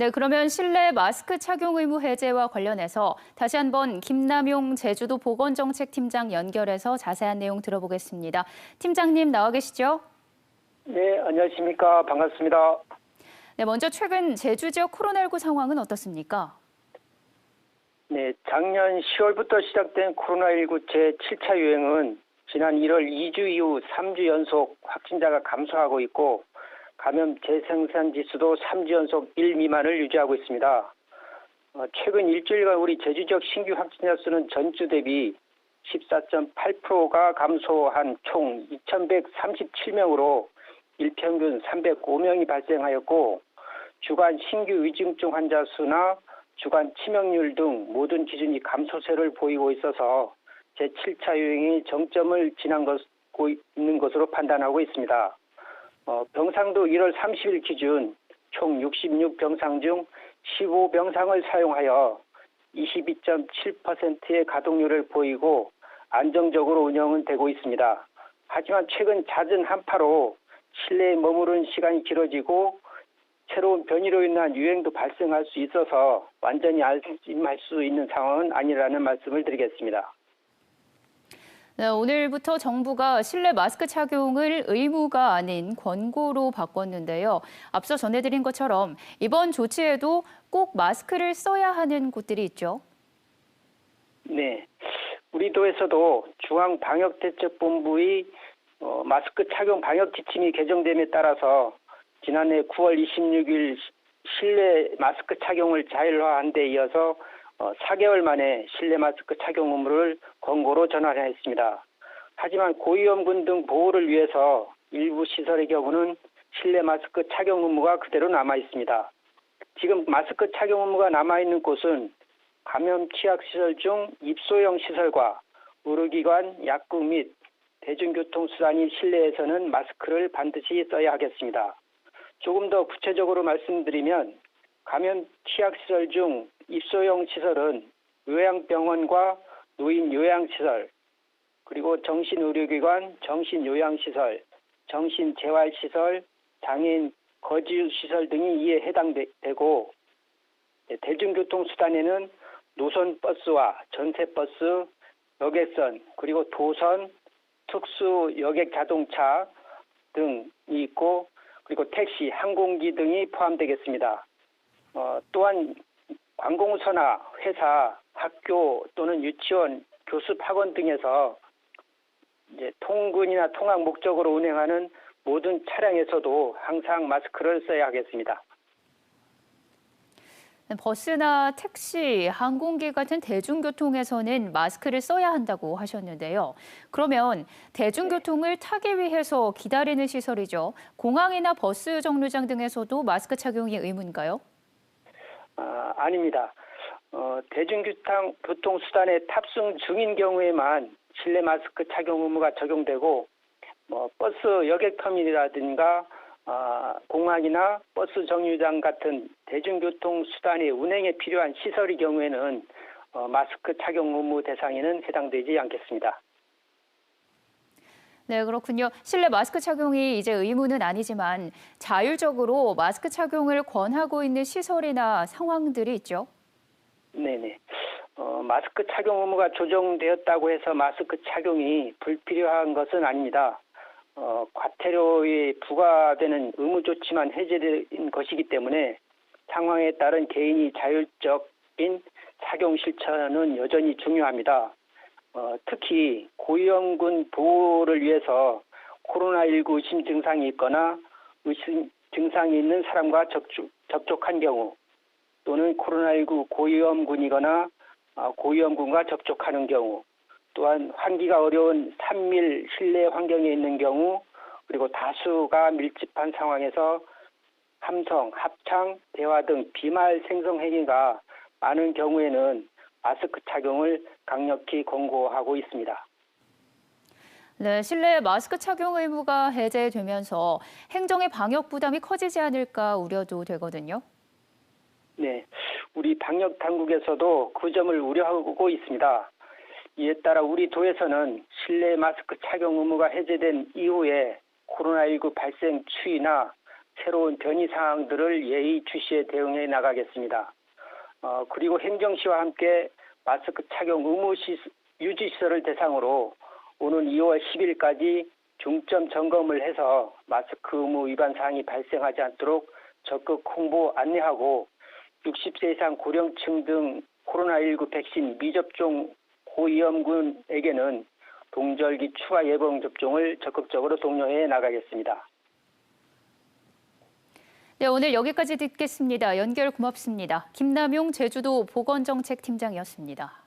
네, 그러면 실내 마스크 착용 의무 해제와 관련해서 다시 한번 김남용 제주도 보건정책팀장 연결해서 자세한 내용 들어보겠습니다. 팀장님 나와 계시죠? 네, 안녕하십니까. 반갑습니다. 네, 먼저 최근 제주 지역 코로나19 상황은 어떻습니까? 네, 작년 10월부터 시작된 코로나19 제7차 유행은 지난 1월 2주 이후 3주 연속 확진자가 감소하고 있고 감염 재생산 지수도 3주 연속 1 미만을 유지하고 있습니다. 최근 일주일간 우리 제주 지역 신규 확진자 수는 전주 대비 14.8%가 감소한 총 2,137명으로 일평균 305명이 발생하였고 주간 신규 위중증 환자 수나 주간 치명률 등 모든 기준이 감소세를 보이고 있어서 제7차 유행이 정점을 지나고 있는 것으로 판단하고 있습니다. 병상도 1월 30일 기준 총 66병상 중 15병상을 사용하여 22.7%의 가동률을 보이고 안정적으로 운영은 되고 있습니다. 하지만 최근 잦은 한파로 실내에 머무른 시간이 길어지고 새로운 변이로 인한 유행도 발생할 수 있어서 완전히 안심할 수 있는 상황은 아니라는 말씀을 드리겠습니다. 네, 오늘부터 정부가 실내 마스크 착용을 의무가 아닌 권고로 바꿨는데요. 앞서 전해드린 것처럼 이번 조치에도 꼭 마스크를 써야 하는 곳들이 있죠. 네, 우리 도에서도 중앙방역대책본부의 마스크 착용 방역 지침이 개정됨에 따라서 지난해 9월 26일 실내 마스크 착용을 자율화한 데 이어서 4개월 만에 실내 마스크 착용 의무를 권고로 전환했습니다. 하지만 고위험군 등 보호를 위해서 일부 시설의 경우는 실내 마스크 착용 의무가 그대로 남아 있습니다. 지금 마스크 착용 의무가 남아있는 곳은 감염 취약시설 중 입소형 시설과 의료기관, 약국 및 대중교통수단인 실내에서는 마스크를 반드시 써야 하겠습니다. 조금 더 구체적으로 말씀드리면 감염 취약시설 중 입소형 시설은 요양병원과 노인 요양시설, 그리고 정신의료기관, 정신요양시설, 정신재활시설, 장애인 거주시설 등이 이에 해당되고 대중교통수단에는 노선버스와 전세버스, 여객선, 그리고 도선, 특수 여객자동차 등이 있고 그리고 택시, 항공기 등이 포함되겠습니다. 또한 관공서나 회사, 학교 또는 유치원, 교습 학원 등에서 이제 통근이나 통학 목적으로 운행하는 모든 차량에서도 항상 마스크를 써야 하겠습니다. 버스나 택시, 항공기 같은 대중교통에서는 마스크를 써야 한다고 하셨는데요. 그러면 대중교통을 타기 위해서 기다리는 시설이죠. 공항이나 버스 정류장 등에서도 마스크 착용이 의무인가요? 아닙니다. 대중교통수단에 탑승 중인 경우에만 실내 마스크 착용 의무가 적용되고 버스 여객터미널이라든가 공항이나 버스 정류장 같은 대중교통수단의 운행에 필요한 시설의 경우에는 마스크 착용 의무 대상에는 해당되지 않겠습니다. 네, 그렇군요. 실내 마스크 착용이 이제 의무는 아니지만 자율적으로 마스크 착용을 권하고 있는 시설이나 상황들이 있죠. 네네. 마스크 착용 의무가 조정되었다고 해서 마스크 착용이 불필요한 것은 아닙니다. 과태료에 부과되는 의무 조치만 해제된 것이기 때문에 상황에 따른 개인이 자율적인 착용 실천은 여전히 중요합니다. 특히 고위험군 보호를 위해서 코로나19 의심 증상이 있거나 의심 증상이 있는 사람과 접촉한 경우 또는 코로나19 고위험군이거나 고위험군과 접촉하는 경우 또한 환기가 어려운 산밀 실내 환경에 있는 경우 그리고 다수가 밀집한 상황에서 함성, 합창, 대화 등 비말 생성 행위가 많은 경우에는 마스크 착용을 강력히 권고하고 있습니다. 네, 실내 마스크 착용 의무가 해제되면서 행정의 방역 부담이 커지지 않을까 우려도 되거든요. 네, 우리 방역 당국에서도 그 점을 우려하고 있습니다. 이에 따라 우리 도에서는 실내 마스크 착용 의무가 해제된 이후에 코로나19 발생 추이나 새로운 변이 사항들을 예의주시해 대응해 나가겠습니다. 그리고 행정시와 함께 마스크 착용 의무 유지시설을 대상으로 오는 2월 10일까지 중점 점검을 해서 마스크 의무 위반 사항이 발생하지 않도록 적극 홍보 안내하고 60세 이상 고령층 등 코로나19 백신 미접종 고위험군에게는 동절기 추가 예방 접종을 적극적으로 독려해 나가겠습니다. 네, 오늘 여기까지 듣겠습니다. 연결 고맙습니다. 김남용 제주도 보건정책팀장이었습니다.